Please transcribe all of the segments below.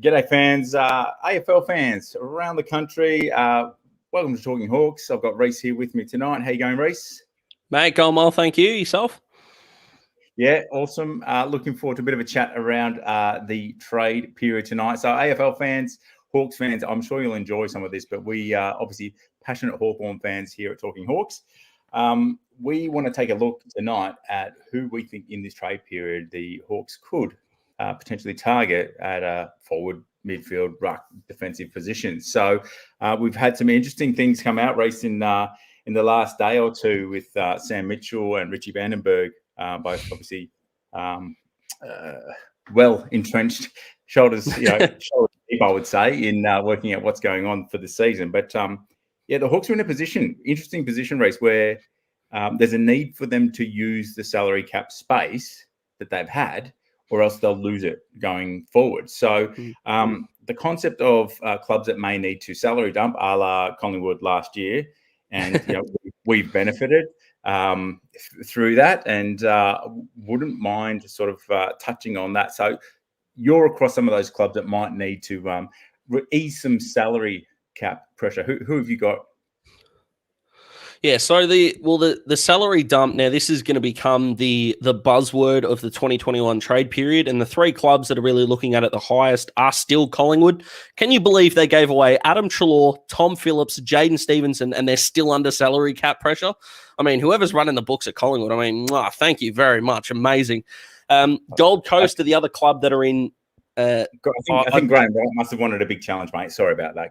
G'day fans, AFL fans around the country. Welcome to Talking Hawks. I've got Rhys here with me tonight. How you going, Rhys? Mate, going well, thank you. Yourself? Yeah, awesome. Looking forward to a bit of a chat around the trade period tonight. So AFL fans, Hawks fans, I'm sure you'll enjoy some of this, but we are obviously passionate Hawthorn fans here at Talking Hawks. We want to take a look tonight at who we think in this trade period the Hawks could potentially target at a forward, midfield, ruck, defensive position. So we've had some interesting things come out, Rhys, in the last day or two with Sam Mitchell and Richie Vandenberg, both obviously well entrenched, shoulders deep, I would say, in working out what's going on for the season. But the Hawks are in a interesting position, Rhys, where there's a need for them to use the salary cap space that they've had, or else they'll lose it going forward. So the concept of clubs that may need to salary dump, a la Collingwood last year, and we've benefited through that, and wouldn't mind sort of touching on that. So you're across some of those clubs that might need to ease some salary cap pressure. Who have you got? Yeah, so the salary dump, now this is going to become the buzzword of the 2021 trade period, and the three clubs that are really looking at it the highest are still Collingwood. Can you believe they gave away Adam Treloar, Tom Phillips, Jaden Stevenson, and they're still under salary cap pressure? I mean, whoever's running the books at Collingwood, I mean, thank you very much. Amazing. Gold Coast are the other club that are in... I think Graham must have wanted a big challenge, mate. Sorry about that.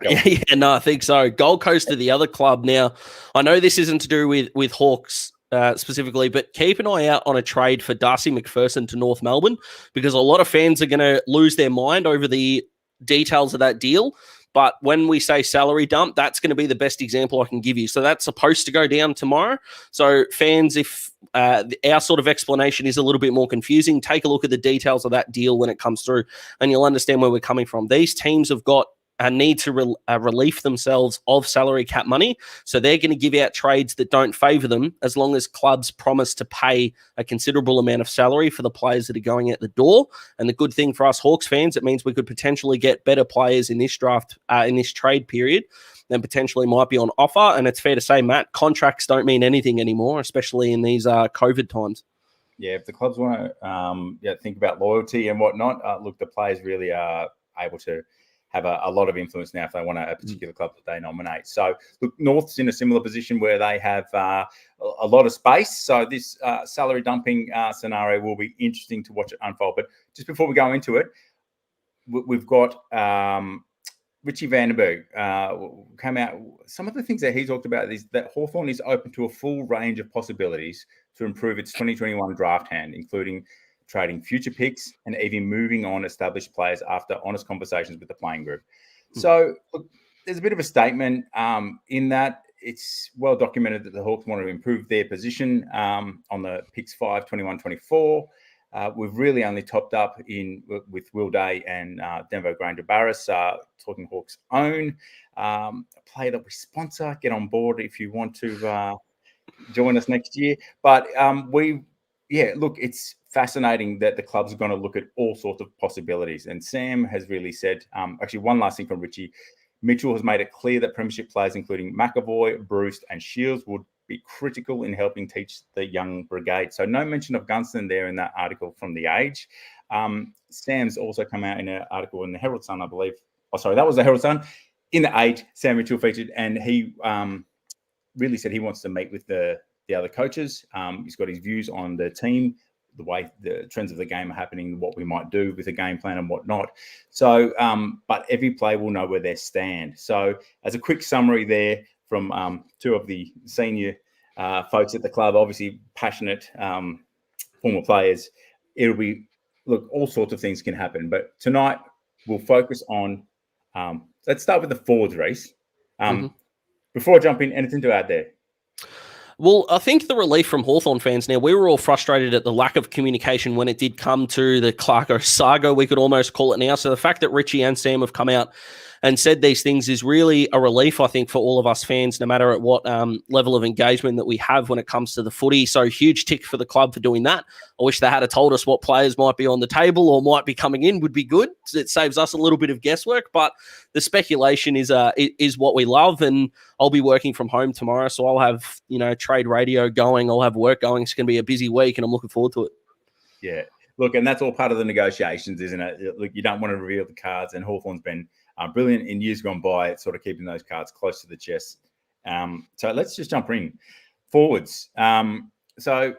I think so. Gold Coast are the other club. Now, I know this isn't to do with Hawks specifically, but keep an eye out on a trade for Darcy MacPherson to North Melbourne, because a lot of fans are going to lose their mind over the details of that deal. But when we say salary dump, that's going to be the best example I can give you. So that's supposed to go down tomorrow. So fans, if our sort of explanation is a little bit more confusing, take a look at the details of that deal when it comes through, and you'll understand where we're coming from. These teams have got a need to relieve themselves of salary cap money. So they're going to give out trades that don't favour them, as long as clubs promise to pay a considerable amount of salary for the players that are going out the door. And the good thing for us Hawks fans, it means we could potentially get better players in this draft, in this trade period, than potentially might be on offer. And it's fair to say, Matt, contracts don't mean anything anymore, especially in these COVID times. Yeah, if the clubs want to think about loyalty and whatnot, look, the players really are able to have a lot of influence now if they want a particular club that they nominate. So, look, North's in a similar position where they have a lot of space. So this salary dumping scenario will be interesting to watch it unfold. But just before we go into it, we've got Richie Vandenberg came out. Some of the things that he talked about is that Hawthorn is open to a full range of possibilities to improve its 2021 draft hand, including trading future picks and even moving on established players after honest conversations with the playing group. So look, there's a bit of a statement in that. It's well documented that the Hawks want to improve their position on the picks 5, 21, 24. We've really only topped up with Will Day and Denver Grainger-Barras, Talking Hawks' own player that we sponsor. Get on board if you want to join us next year. But look, it's fascinating that the clubs are going to look at all sorts of possibilities. And Sam has really said, actually, one last thing from Richie. Mitchell has made it clear that premiership players, including McAvoy, Bruce and Shields, would be critical in helping teach the young brigade. So no mention of Gunston there in that article from The Age. Sam's also come out in an article in the Herald Sun, I believe. Oh, sorry, that was the Herald Sun. In The Age, Sam Mitchell featured, and he really said he wants to meet with the other coaches. He's got his views on the team, the way the trends of the game are happening, what we might do with a game plan and whatnot. So, but every player will know where they stand. So as a quick summary there from two of the senior folks at the club, obviously passionate former players, it'll be, look, all sorts of things can happen. But tonight we'll focus on, let's start with the forwards race. Before I jump in, anything to add there? Well, I think the relief from Hawthorn fans now, we were all frustrated at the lack of communication when it did come to the Clarko saga, we could almost call it now. So the fact that Richie and Sam have come out and said these things is really a relief, I think, for all of us fans, no matter at what level of engagement that we have when it comes to the footy. So huge tick for the club for doing that. I wish they had told us what players might be on the table or might be coming in would be good. It saves us a little bit of guesswork, but the speculation is what we love. And I'll be working from home tomorrow, so I'll have, trade radio going. I'll have work going. It's going to be a busy week, and I'm looking forward to it. Yeah. Look, and that's all part of the negotiations, isn't it? Look, you don't want to reveal the cards, and Hawthorn's been brilliant in years gone by at sort of keeping those cards close to the chest. So let's just jump in. Forwards. So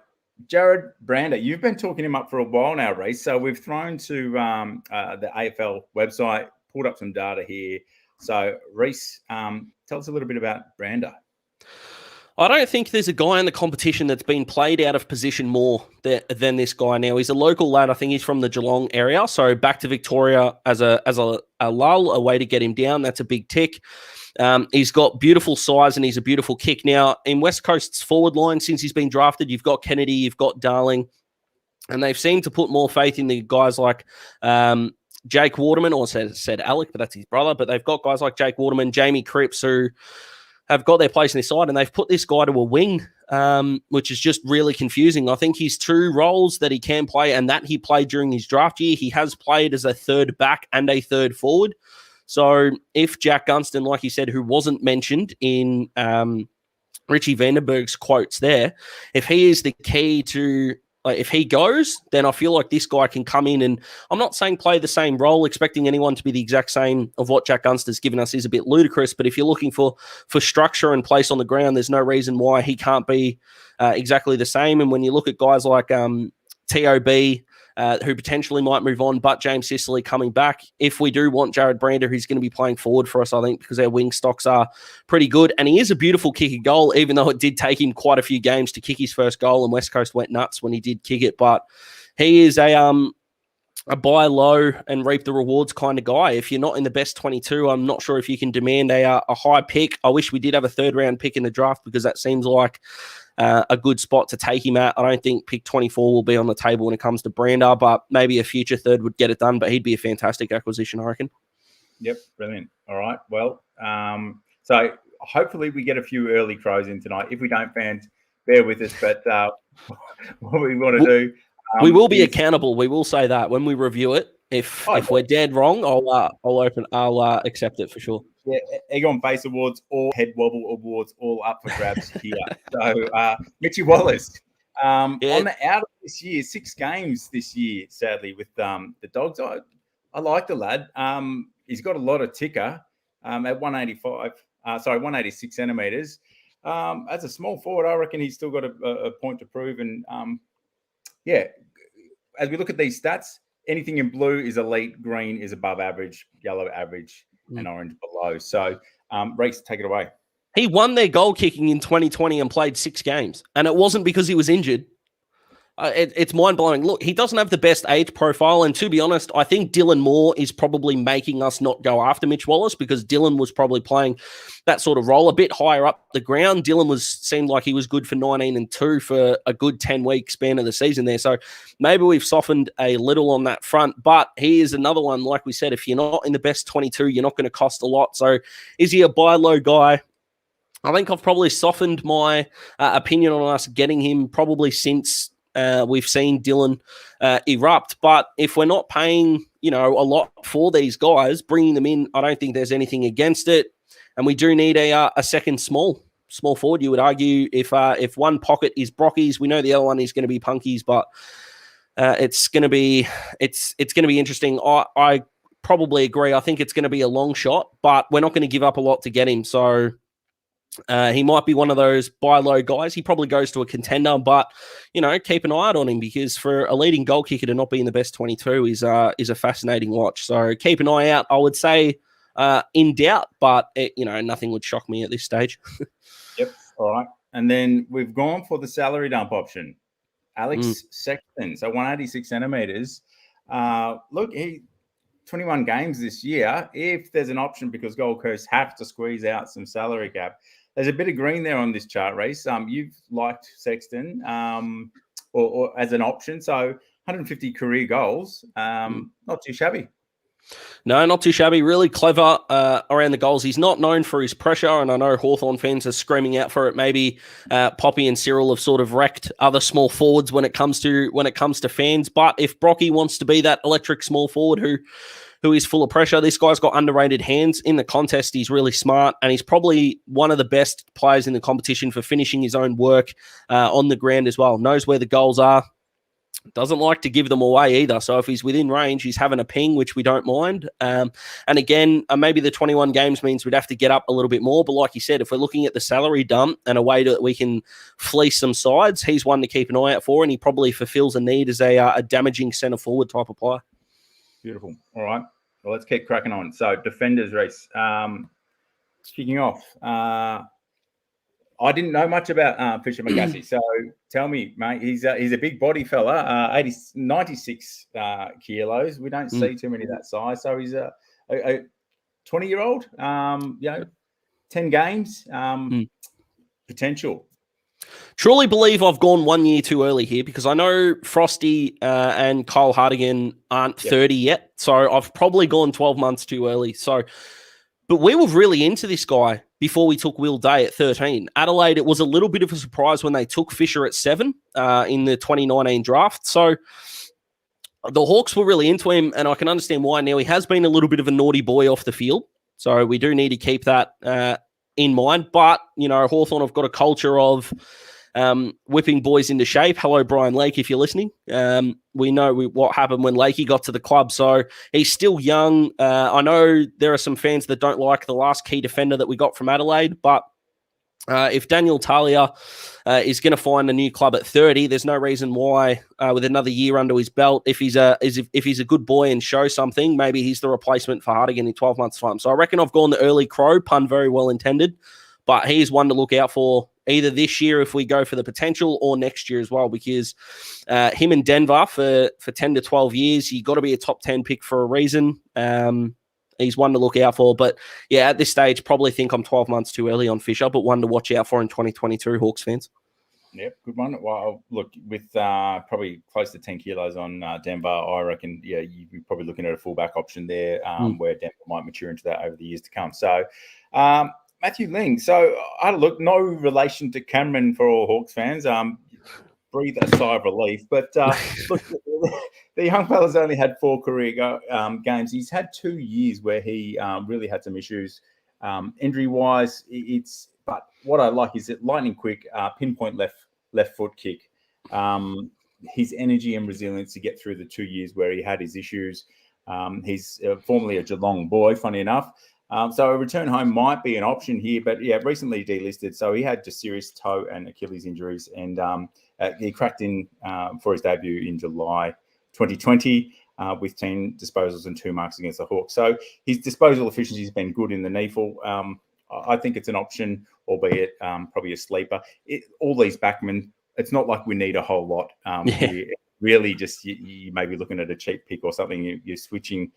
Jarrod Brander, you've been talking him up for a while now, Rhys. So we've thrown to the AFL website, pulled up some data here. So Rhys, tell us a little bit about Brander. I don't think there's a guy in the competition that's been played out of position more than this guy now. He's a local lad. I think he's from the Geelong area. So back to Victoria as a lull, a way to get him down. That's a big tick. He's got beautiful size and he's a beautiful kick. Now, in West Coast's forward line, since he's been drafted, you've got Kennedy, you've got Darling, and they've seemed to put more faith in the guys like Jake Waterman, or said Alec, but that's his brother. But they've got guys like Jake Waterman, Jamie Cripps, who have got their place in this side, and they've put this guy to a wing, which is just really confusing. I think his two roles that he can play and that he played during his draft year, he has played as a third back and a third forward. So if Jack Gunston, like you said, who wasn't mentioned in Richie Vandenberg's quotes there, if he is the key to, if he goes, then I feel like this guy can come in and I'm not saying play the same role, expecting anyone to be the exact same of what Jack Gunston's given us is a bit ludicrous. But if you're looking for structure and place on the ground, there's no reason why he can't be exactly the same. And when you look at guys like TOB, who potentially might move on, but James Sicily coming back. If we do want Jarrod Brander, he's going to be playing forward for us, I think, because our wing stocks are pretty good. And he is a beautiful kicking goal, even though it did take him quite a few games to kick his first goal, and West Coast went nuts when he did kick it. But he is a buy low and reap the rewards kind of guy. If you're not in the best 22, I'm not sure if you can demand a high pick. I wish we did have a third round pick in the draft, because that seems like a good spot to take him at. I don't think pick 24 will be on the table when it comes to Brander, but maybe a future third would get it done. But he'd be a fantastic acquisition, I reckon. Yep, brilliant. All right, well, so hopefully we get a few early crows in tonight. If we don't, fans, bear with us. But what we want to do, we will be accountable. We will say that when we review it. If we're dead wrong, I'll accept it for sure. Yeah, Egg on Face Awards or Head Wobble Awards, all up for grabs here. So, Mitch Wallis, on the out of this year, 6 games this year, sadly, with the Dogs. I like the lad. He's got a lot of ticker at 186 centimetres. As a small forward, I reckon he's still got a point to prove. And, as we look at these stats, anything in blue is elite, green is above average, yellow average, and orange below. So, Rhys, take it away. He won their goal kicking in 2020 and played 6 games. And it wasn't because he was injured. It's mind-blowing. Look, he doesn't have the best age profile. And to be honest, I think Dylan Moore is probably making us not go after Mitch Wallis, because Dylan was probably playing that sort of role a bit higher up the ground. Dylan seemed like he was good for 19 and 2 for a good 10-week span of the season there. So maybe we've softened a little on that front. But he is another one, like we said, if you're not in the best 22, you're not going to cost a lot. So is he a buy low guy? I think I've probably softened my opinion on us getting him probably since we've seen Dylan erupt. But if we're not paying, a lot for these guys, bringing them in, I don't think there's anything against it. And we do need a second small forward. You would argue if one pocket is Brockies, we know the other one is going to be Punkies, but it's going to be interesting. I probably agree. I think it's going to be a long shot, but we're not going to give up a lot to get him. So he might be one of those buy low guys. He probably goes to a contender, but keep an eye out on him, because for a leading goal kicker to not be in the best 22 is a fascinating watch. So keep an eye out. I would say in doubt, but nothing would shock me at this stage. Yep. All right. And then we've gone for the salary dump option, Alex Sexton. So 186 centimeters. Look, he 21 games this year. If there's an option, because Gold Coast have to squeeze out some salary cap, there's a bit of green there on this chart, Rhys. You've liked Sexton or as an option. So 150 career goals, not too shabby. No, not too shabby. Really clever around the goals. He's not known for his pressure, and I know Hawthorn fans are screaming out for it. Maybe Poppy and Cyril have sort of wrecked other small forwards when it comes to fans. But if Brocky wants to be that electric small forward who is full of pressure, this guy's got underrated hands. In the contest, he's really smart, and he's probably one of the best players in the competition for finishing his own work on the ground as well. Knows where the goals are. Doesn't like to give them away either. So if he's within range, he's having a ping, which we don't mind. And again, maybe the 21 games means we'd have to get up a little bit more. But like you said, if we're looking at the salary dump and a way that we can fleece some sides, he's one to keep an eye out for, and he probably fulfills a need as a damaging centre forward type of player. Beautiful. All right. Well, let's keep cracking on. So defenders race. Kicking off. I didn't know much about Fischer McAsey, so tell me, mate. He's a big body fella, 96 kilos. We don't see too many that size. So he's a 20-year-old. 10 games, potential. Truly believe I've gone 1 year too early here, because I know Frosty and Kyle Hartigan aren't 30 yet, so I've probably gone 12 months too early. But we were really into this guy before we took Will Day at 13. Adelaide, it was a little bit of a surprise when they took Fisher at 7 in the 2019 draft. So the Hawks were really into him, and I can understand why now. He has been a little bit of a naughty boy off the field, so we do need to keep that in mind. But, Hawthorn have got a culture of whipping boys into shape. Hello, Brian Lake, if you're listening. We know what happened when Lakey got to the club, so he's still young. I know there are some fans that don't like the last key defender that we got from Adelaide, but if Daniel Talia is going to find a new club at 30, there's no reason why, with another year under his belt, if he's a good boy and show something, maybe he's the replacement for Hartigan in 12 months' time. So I reckon I've gone the early crow, pun very well intended, but he's one to look out for either this year if we go for the potential, or next year as well, because him in Denver for 10 to 12 years, you got to be a top 10 pick for a reason. He's one to look out for. But yeah, at this stage, probably think I'm 12 months too early on Fisher, but one to watch out for in 2022, Hawks fans. Yep, good one. Well, look, with probably close to 10 kilos on Denver, I reckon, you're probably looking at a fullback option there, where Denver might mature into that over the years to come. So, Matthew Ling. So I had a look, no relation to Cameron for all Hawks fans. Breathe a sigh of relief. But look, the young fella's only had 4 career games. He's had 2 years where he really had some issues injury-wise. But what I like is that lightning quick, pinpoint left foot kick. His energy and resilience to get through the 2 years where he had his issues. He's formerly a Geelong boy, funny enough. So a return home might be an option here, but recently delisted. So he had just serious toe and Achilles injuries, and he cracked in for his debut in July 2020 with 10 disposals and 2 marks against the Hawks. So his disposal efficiency has been good in the NEFL. I think it's an option, albeit probably a sleeper. All these backmen, it's not like we need a whole lot. Really, just you may be looking at a cheap pick or something. You're switching.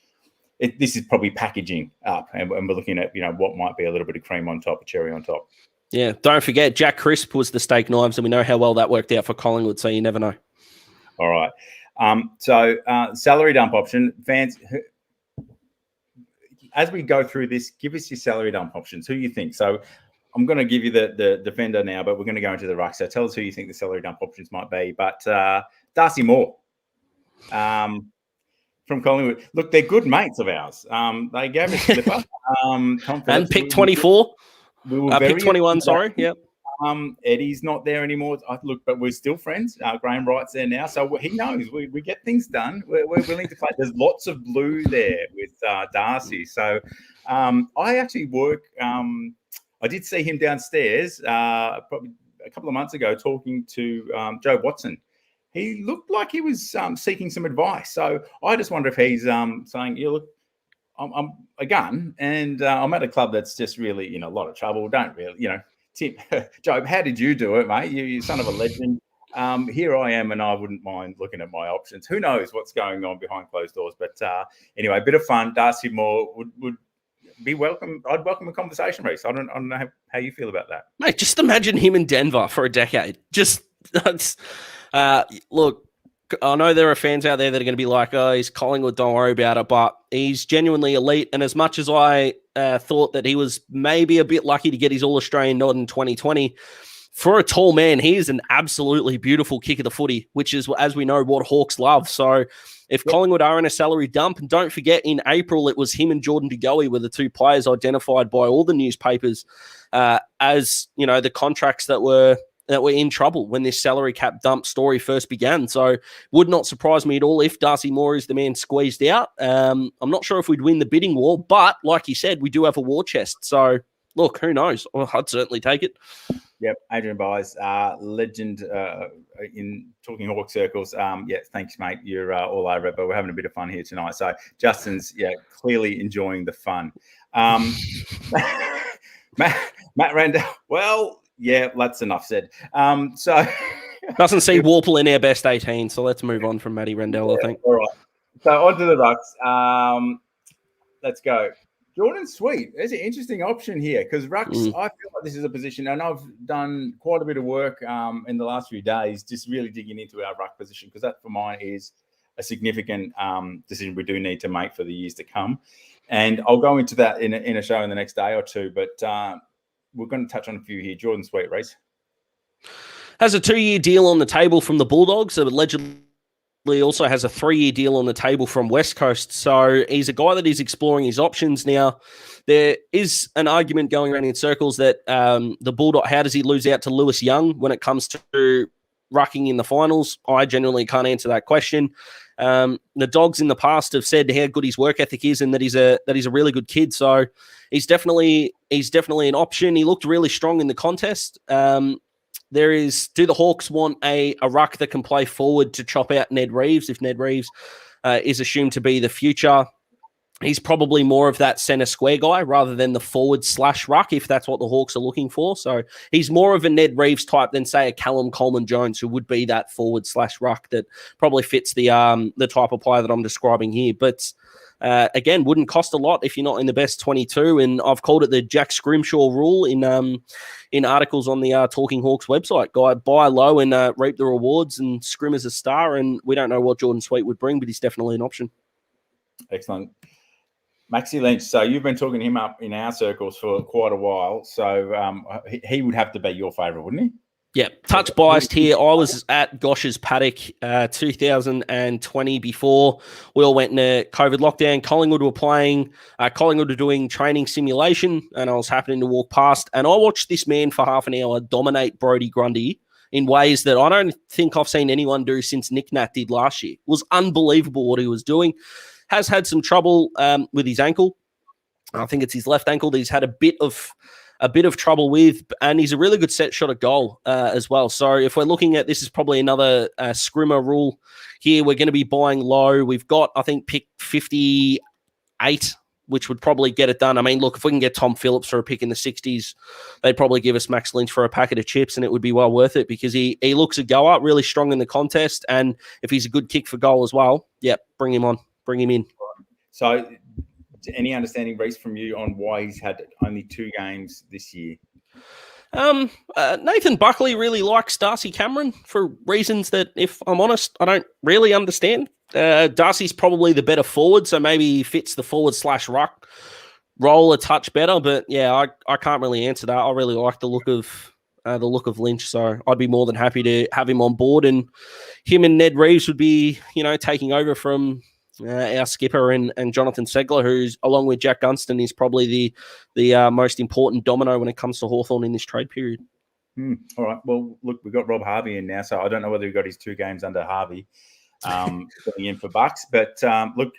This is probably packaging up, and we're looking at what might be a little bit of cream on top, a cherry on top. Yeah, don't forget Jack Crisp was the steak knives, and we know how well that worked out for Collingwood. So you never know. All right. So salary dump option, fans. As we go through this, give us your salary dump options. Who you think? So I'm going to give you the defender now, but we're going to go into the ruck. So tell us who you think the salary dump options might be. But Darcy Moore. From Collingwood. Look, they're good mates of ours. They gave us slipper. And pick 24. We were pick 21, sorry. Yep. Eddie's not there anymore. Look, but we're still friends. Graham Wright's there now. So he knows we get things done. We're willing to play. There's lots of blue there with Darcy. So I actually work. I did see him downstairs probably a couple of months ago talking to Joe Watson. He looked like he was seeking some advice. So I just wonder if he's saying, look, I'm a gun and I'm at a club that's just really in a lot of trouble. Don't really, Tim, Joe, how did you do it, mate? You're son of a legend. Here I am, and I wouldn't mind looking at my options. Who knows what's going on behind closed doors? But anyway, a bit of fun. Darcy Moore would be welcome. I'd welcome a conversation, Rhys. I don't know how you feel about that. Mate, just imagine him in Denver for a decade. Look, I know there are fans out there that are going to be like, oh, he's Collingwood, don't worry about it, but he's genuinely elite. And as much as I thought that he was maybe a bit lucky to get his All-Australian nod in 2020, for a tall man, he is an absolutely beautiful kick of the footy, which is, as we know, what Hawks love. So if Collingwood are in a salary dump, and don't forget, in April, it was him and Jordan De Goey were the two players identified by all the newspapers as, the contracts that were in trouble when this salary cap dump story first began. So would not surprise me at all if Darcy Moore is the man squeezed out. I'm not sure if we'd win the bidding war, but like you said, we do have a war chest. So look, who knows? Well, I'd certainly take it. Yep, Adrian Byes, legend in Talking Hawk circles. Thanks, mate. You're all over it, but we're having a bit of fun here tonight. So Justin's clearly enjoying the fun. Matt Randall, well, yeah, that's enough said. So doesn't see Warple in our best 18, so let's move on from Matty Rendell, I think. All right. So on to the Rucks. Let's go. Jordan Sweet, there's an interesting option here because Rucks, I feel like this is a position, and I've done quite a bit of work in the last few days just really digging into our ruck position because that for mine is a significant decision we do need to make for the years to come. And I'll go into that in a show in the next day or two, but we're going to touch on a few here. Jordan Sweet, Rhys. Has a 2-year deal on the table from the Bulldogs, so allegedly also has a 3-year deal on the table from West Coast. So he's a guy that is exploring his options now. There is an argument going around in circles that the Bulldog, how does he lose out to Lewis Young when it comes to rucking in the finals? I genuinely can't answer that question. The Dogs in the past have said how good his work ethic is and that he's a really good kid. So he's definitely an option. He looked really strong in the contest. Do the Hawks want a ruck that can play forward to chop out Ned Reeves if Ned Reeves is assumed to be the future? He's probably more of that centre square guy rather than the forward/ruck if that's what the Hawks are looking for. So he's more of a Ned Reeves type than, say, a Callum Coleman-Jones, who would be that forward/ruck that probably fits the type of player that I'm describing here. But again, wouldn't cost a lot if you're not in the best 22. And I've called it the Jack Scrimshaw rule in articles on the Talking Hawks website. Guy, buy low and reap the rewards, and Scrim as a star. And we don't know what Jordan Sweet would bring, but he's definitely an option. Excellent. Maxi Lynch. So you've been talking him up in our circles for quite a while. So he would have to be your favourite, wouldn't he? Yeah, touch biased here. I was at Gosh's paddock 2020 before we all went into COVID lockdown. Collingwood were playing. Collingwood were doing training simulation, and I was happening to walk past. And I watched this man for half an hour dominate Brodie Grundy in ways that I don't think I've seen anyone do since Nick Nat did last year. It was unbelievable what he was doing. Has had some trouble with his ankle. I think it's his left ankle that he's had a bit of trouble with, and he's a really good set shot at goal as well. So if we're looking at this is probably another scrimmer rule here. We're going to be buying low. We've got, I think, pick 58, which would probably get it done. I mean, look, if we can get Tom Phillips for a pick in the 60s, they'd probably give us Max Lynch for a packet of chips, and it would be well worth it because he looks a goer, really strong in the contest, and if he's a good kick for goal as well, bring him on. Bring him in. So any understanding, Rhys, from you on why he's had only 2 games this year? Nathan Buckley really likes Darcy Cameron for reasons that, if I'm honest, I don't really understand. Darcy's probably the better forward, so maybe he fits the forward/ruck role a touch better. But yeah, I can't really answer that. I really like the look of Lynch, so I'd be more than happy to have him on board. And him and Ned Reeves would be, taking over from our skipper and Jonathan Segler, who's, along with Jack Gunston, is probably the most important domino when it comes to Hawthorn in this trade period. All right. Well, look, we've got Rob Harvey in now, so I don't know whether he got his 2 games under Harvey coming in for Bucks. But look,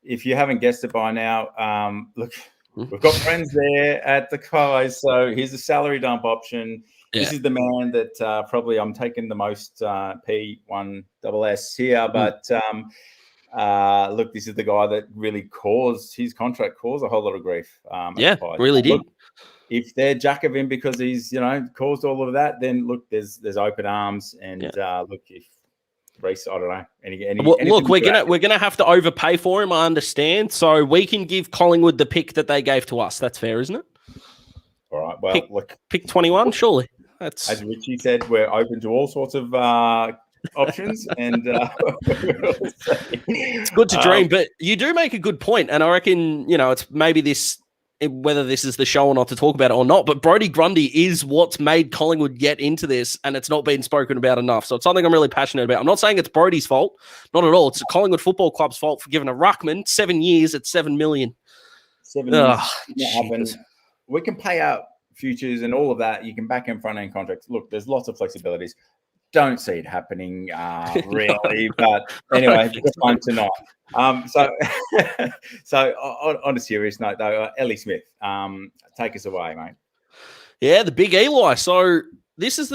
if you haven't guessed it by now, look, we've got friends there at the Kais, so here's a salary dump option. Yeah. This is the man that probably I'm taking the most P1SS here, but look, this is the guy that really his contract caused a whole lot of grief. Really did. Look, if they're jack of him because he's, caused all of that, then look, there's open arms. And look, if Rhys, I don't know. Look, we're gonna have to overpay for him. I understand, so we can give Collingwood the pick that they gave to us. That's fair, isn't it? All right. Well, pick 21, surely. As Richie said, we're open to all sorts of options, and it's good to dream. But you do make a good point, and I reckon it's maybe whether this is the show or not to talk about it or not, but Brodie Grundy is what's made Collingwood get into this, and it's not been spoken about enough. So it's something I'm really passionate about. I'm not saying it's Brodie's fault, not at all. It's the Collingwood Football Club's fault for giving a Ruckman 7 years at $7 million. 7 years. We can pay out futures and all of that. You can back in front end contracts. Look, there's lots of flexibilities. Don't see it happening really, but anyway, it's fun tonight. So on a serious note, though, Ely Smith, take us away, mate. Yeah, the big Ely. So this is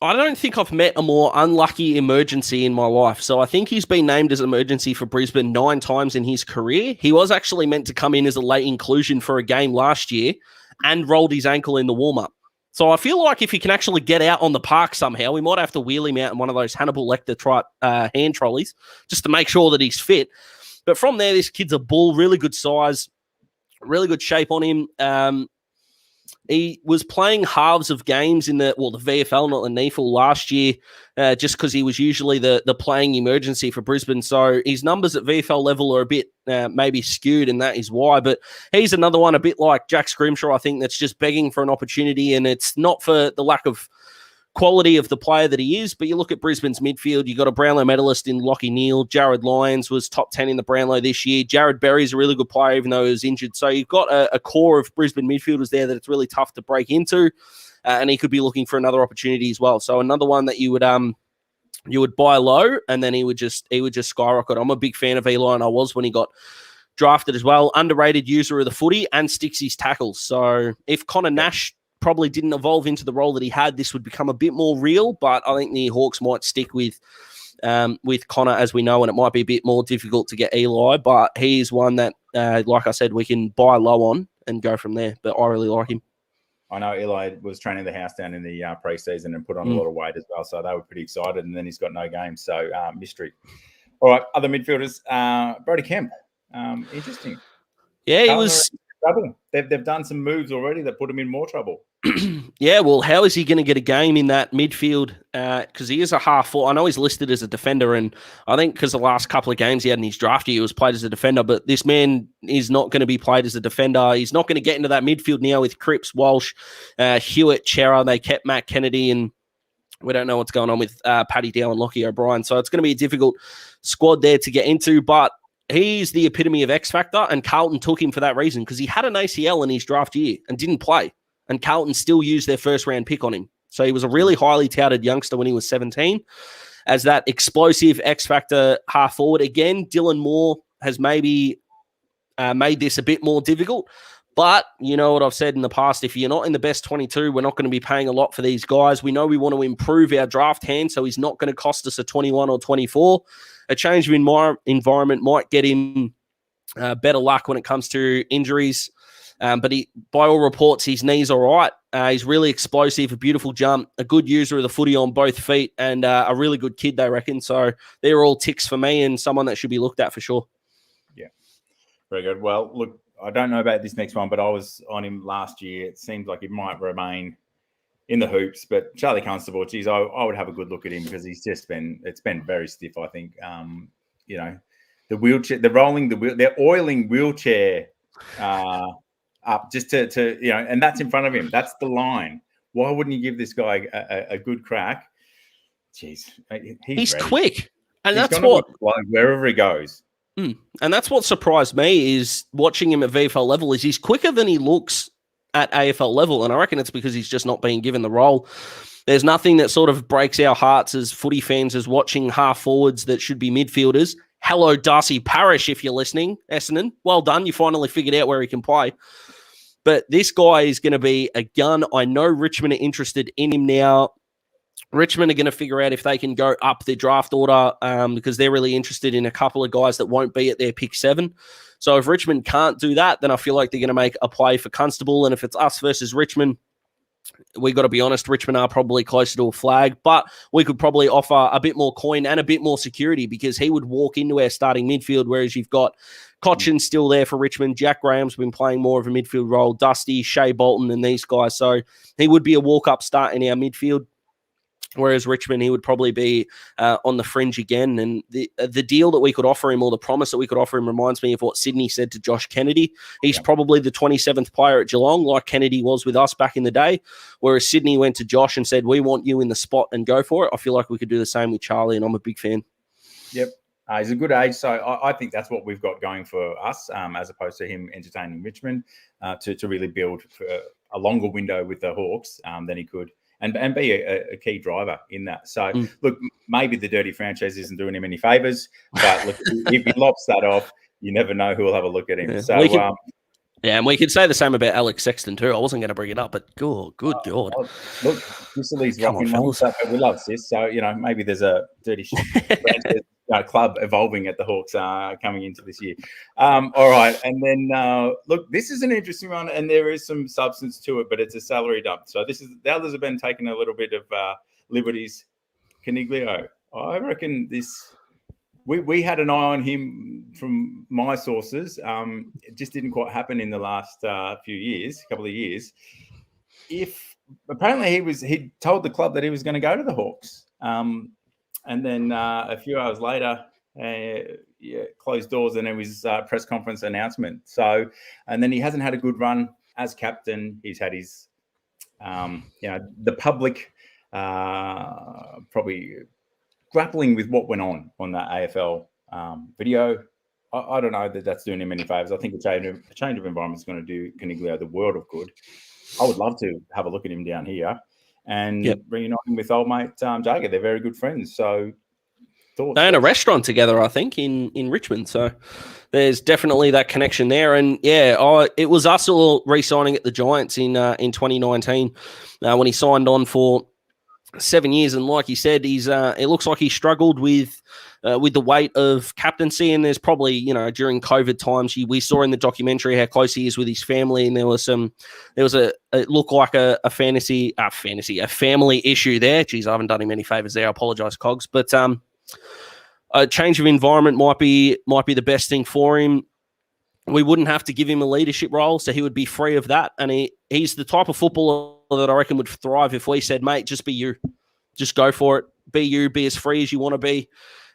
I don't think I've met a more unlucky emergency in my life. So I think he's been named as emergency for Brisbane 9 times in his career. He was actually meant to come in as a late inclusion for a game last year and rolled his ankle in the warm-up. So I feel like if he can actually get out on the park somehow, we might have to wheel him out in one of those Hannibal Lecter hand trolleys just to make sure that he's fit. But from there, this kid's a bull, really good size, really good shape on him. He was playing halves of games in the VFL, not the NEFL, last year, just because he was usually the playing emergency for Brisbane. So his numbers at VFL level are a bit maybe skewed, and that is why. But he's another one, a bit like Jack Scrimshaw, I think, that's just begging for an opportunity, and it's not for the lack of quality of the player that he is, but you look at Brisbane's midfield, you got a Brownlow medalist in Lachie Neale. Jared Lyons was top 10 in the Brownlow this year. Jared Berry's a really good player, even though he was injured. So you've got a core of Brisbane midfielders there that it's really tough to break into, and he could be looking for another opportunity as well. So another one that you would buy low, and then he would just skyrocket. I'm a big fan of Ely, and I was when he got drafted as well. Underrated user of the footy and sticks his tackles. So if Conor Nash probably didn't evolve into the role that he had, this would become a bit more real, but I think the Hawks might stick with Connor, as we know, and it might be a bit more difficult to get Ely, but he's one that, like I said, we can buy low on and go from there, but I really like him. I know Ely was training the house down in the pre-season and put on a lot of weight as well, so they were pretty excited, and then he's got no game, so mystery. All right, other midfielders, Brodie Kemp, interesting. Yeah, he was... trouble. They've done some moves already that put him in more trouble. Yeah, well, how is he going to get a game in that midfield? Because he is a half forward. I know he's listed as a defender, and I think because the last couple of games he had in his draft year, he was played as a defender, but this man is not going to be played as a defender. He's not going to get into that midfield now with Cripps, Walsh, Hewitt, Chera. They kept Matt Kennedy, and we don't know what's going on with Paddy Dow and Lachie O'Brien. So it's going to be a difficult squad there to get into, but he's the epitome of X Factor, and Carlton took him for that reason because he had an ACL in his draft year and didn't play, and Carlton still used their first-round pick on him. So he was a really highly touted youngster when he was 17 as that explosive X Factor half forward. Again, Dylan Moore has maybe made this a bit more difficult, but you know what I've said in the past, if you're not in the best 22, we're not going to be paying a lot for these guys. We know we want to improve our draft hand, so he's not going to cost us a 21 or 24. A change of environment might get him better luck when it comes to injuries. But by all reports, his knee's all right. He's really explosive, a beautiful jump, a good user of the footy on both feet, and a really good kid, they reckon. So they're all ticks for me and someone that should be looked at for sure. Yeah. Very good. Well, look, I don't know about this next one, but I was on him last year. It seems like he might remain in the hoops, but Charlie Constable, geez, I would have a good look at him because it's been very stiff, I think. The wheelchair, they're oiling wheelchair up just to and that's in front of him. That's the line. Why wouldn't you give this guy a good crack? Jeez, he's quick, and he's that's what wherever he goes. And that's what surprised me is watching him at VFL level is he's quicker than he looks at AFL level, and I reckon it's because he's just not being given the role. There's nothing that sort of breaks our hearts as footy fans as watching half forwards that should be midfielders. Hello, Darcy Parish, if you're listening, Essendon. Well done. You finally figured out where he can play. But this guy is going to be a gun. I know Richmond are interested in him now. Richmond are going to figure out if they can go up the draft order because they're really interested in a couple of guys that won't be at their pick 7. So if Richmond can't do that, then I feel like they're going to make a play for Constable. And if it's us versus Richmond, we got to be honest, Richmond are probably closer to a flag, but we could probably offer a bit more coin and a bit more security because he would walk into our starting midfield, whereas you've got Cochin still there for Richmond. Jack Graham's been playing more of a midfield role, Dusty, Shea Bolton and these guys. So he would be a walk-up start in our midfield. Whereas Richmond, he would probably be on the fringe again. And the deal that we could offer him, or the promise that we could offer him, reminds me of what Sydney said to Josh Kennedy. He's probably the 27th player at Geelong, like Kennedy was with us back in the day. Whereas Sydney went to Josh and said, we want you in the spot and go for it. I feel like we could do the same with Charlie, and I'm a big fan. Yep. He's a good age, so I think that's what we've got going for us, as opposed to him entertaining Richmond, to really build for a longer window with the Hawks than he could. And be a key driver in that. So, look, maybe the dirty franchise isn't doing him any favours, but look, if he lops that off, you never know who will have a look at him. Yeah. So, and we could say the same about Alex Sexton too. I wasn't going to bring it up, but good God. Look, Sicily's rocking ones, we love Sis. So, maybe there's a dirty franchise club evolving at the Hawks coming into this year. All right. And then, look, this is an interesting one, and there is some substance to it, but it's a salary dump. So the others have been taking a little bit of liberties. Coniglio, I reckon we had an eye on him from my sources. It just didn't quite happen in the last couple of years. Apparently he told the club that he was going to go to the Hawks. And then a few hours later, closed doors, and it was press conference announcement. So, and then he hasn't had a good run as captain. He's had his, the public probably grappling with what went on that AFL video. I don't know that that's doing him any favours. I think a change of environment is going to do Coniglio the world of good. I would love to have a look at him down here. And reuniting with old mate Jagger. They're very good friends. So they own a restaurant together, I think, in Richmond. So there's definitely that connection there. And it was us all re-signing at the Giants in 2019 when he signed on for 7 years. And like he said, it looks like he struggled with the weight of captaincy. And there's probably, during COVID times, we saw in the documentary how close he is with his family. And it looked like a family issue there. Geez, I haven't done him any favors there. I apologize, Cogs. But a change of environment might be the best thing for him. We wouldn't have to give him a leadership role, so he would be free of that. And he's the type of footballer that I reckon would thrive if we said, mate, just be you. Just go for it. Be you. Be as free as you want to be.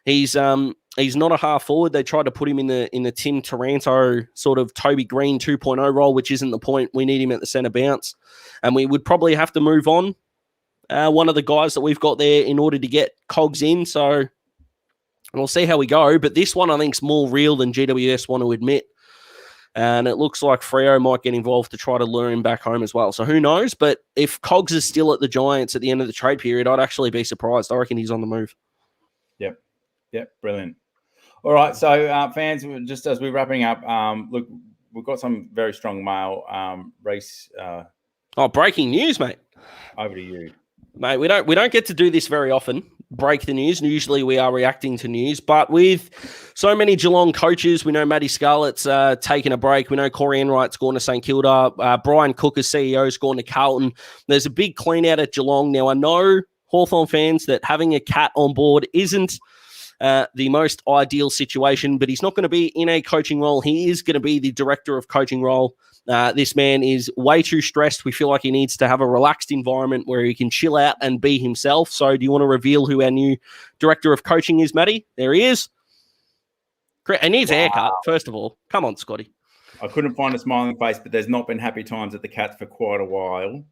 He's not a half forward. They tried to put him in the Tim Taranto sort of Toby Green 2.0 role, which isn't the point. We need him at the centre bounce. And we would probably have to move on one of the guys that we've got there in order to get Cogs in. So we'll see how we go. But this one I think is more real than GWS want to admit. And it looks like Freo might get involved to try to lure him back home as well. So who knows? But if Cogs is still at the Giants at the end of the trade period, I'd actually be surprised. I reckon he's on the move. Yep, brilliant. All right, so fans, just as we're wrapping up, look, we've got some very strong mail. Rhys. Breaking news, mate. Over to you. Mate, we don't get to do this very often, break the news. Usually we are reacting to news, but with so many Geelong coaches, we know Matty Scarlett's taking a break. We know Corey Enright's gone to St Kilda. Brian Cook as CEO's gone to Carlton. There's a big clean out at Geelong. Now, I know Hawthorn fans that having a cat on board isn't the most ideal situation, but he's not going to be in a coaching role. He is going to be the director of coaching role. This man is way too stressed. We feel like he needs to have a relaxed environment where he can chill out and be himself. So do you want to reveal who our new director of coaching is, Matty? There he is. He needs a haircut, first of all. Come on, Scotty. I couldn't find a smiling face, but there's not been happy times at the Cats for quite a while.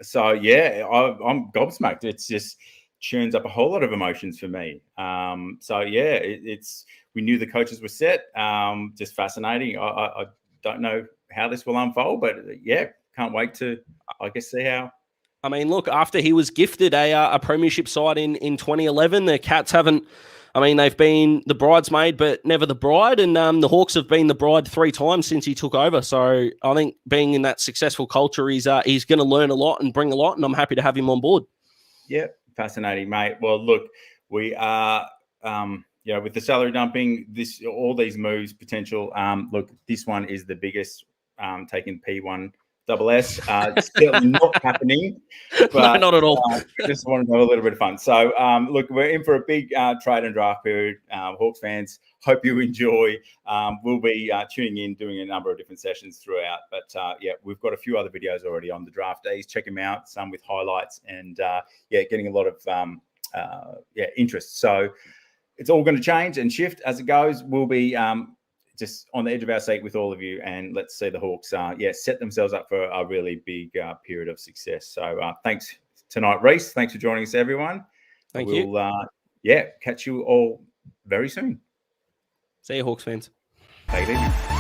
So, I'm gobsmacked. It's just churns up a whole lot of emotions for me. It's we knew the coaches were set. Just fascinating. I don't know how this will unfold, but can't wait to, I guess, see how. I mean, look, after he was gifted a premiership side in 2011, the Cats haven't. I mean, they've been the bridesmaid, but never the bride, and the Hawks have been the bride 3 times since he took over. So I think being in that successful culture, he's going to learn a lot and bring a lot, and I'm happy to have him on board. Yeah. Fascinating, mate. Well, look, we are, with the salary dumping, all these moves potential. Look, this one is the biggest, taking P1 double S. Still not happening, but No, not at all. Just wanted to have a little bit of fun. So, look, we're in for a big trade and draft period. Hawks fans, hope you enjoy. We'll be tuning in, doing a number of different sessions throughout. But yeah, we've got a few other videos already on the draftees. Check them out. Some with highlights, and yeah, getting a lot of interest. So it's all going to change and shift as it goes. We'll be just on the edge of our seat with all of you, and let's see the Hawks set themselves up for a really big period of success. So thanks tonight, Rhys. Thanks for joining us, everyone. Thank you. We'll catch you all very soon. See you, Hawks fans. Take it easy.